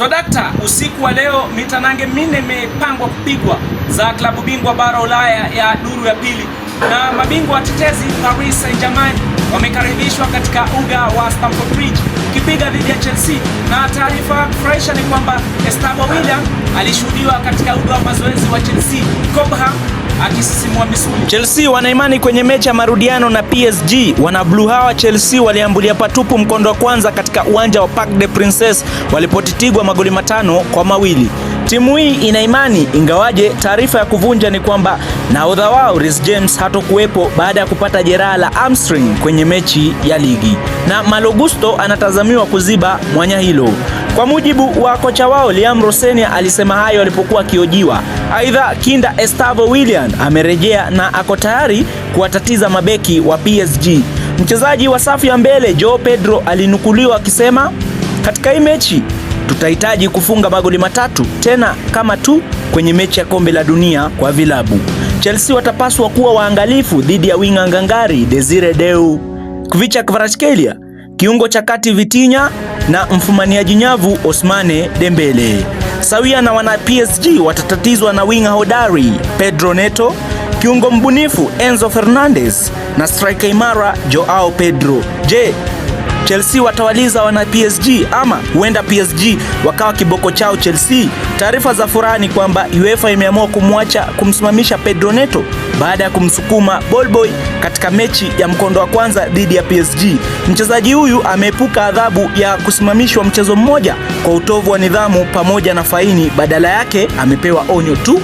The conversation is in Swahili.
Swadakta, usiku wa leo mitanange minne imepangwa kupigwa za klabu bingwa bara Ulaya ya duru ya pili, na mabingwa watetezi Paris Saint-Germain wamekaribishwa katika uga wa Stamford Bridge kipiga dhidi ya Chelsea. Na taarifa fresh ni kwamba Estevao Willian alishuhudiwa katika uga wa mazoezi wa Chelsea Cobham akisisimua misuli. Chelsea wanaimani kwenye mechi ya marudiano na PSG. Wana blue hawa Chelsea waliambulia patupu mkondo wa kwanza katika uwanja wa Parc des Princes walipotitigwa magoli 5-2. Timu hii ina imani, ingawaje taarifa ya kuvunja ni kwamba nahodha wao Reece James hatokuwepo baada ya kupata jeraha la hamstring kwenye mechi ya ligi, na Malo Gusto anatazamiwa kuziba mwanya hilo. Kwa mujibu wa kocha wao Liam Rosenia alisema hayo alipokuwa akiojiwa. Aidha, kinda Estevao Willian amerejea na ako tayari kuwatatiza mabeki wa PSG. Mchezaji wa safu ya mbele Joao Pedro alinukuliwa akisema, katika hii mechi tutahitaji kufunga magoli 3 tena kama tu kwenye mechi ya kombe la dunia kwa vilabu. Chelsea watapaswa kuwa waangalifu dhidi ya winga ngangari Desire Deu, Kvaratskhelia, kiungo cha kati Vitinha na mfumaniaji nyavu Ousmane Dembele. Sawia na wana PSG watatatizwa na winga hodari Pedro Neto, kiungo mbunifu Enzo Fernandez na striker imara Joao Pedro. Je, Chelsea watawaliza wana PSG ama huenda PSG wakawa kiboko chao Chelsea? Taarifa za furaha ni kwamba UEFA imeamua kumsimamisha Pedro Neto baada ya kumsukuma ballboy katika mechi ya mkondo wa kwanza dhidi ya PSG. Mchezaji huyu ameepuka adhabu ya kusimamishwa mchezo mmoja kwa utovu wa nidhamu pamoja na faini, badala yake amepewa onyo tu.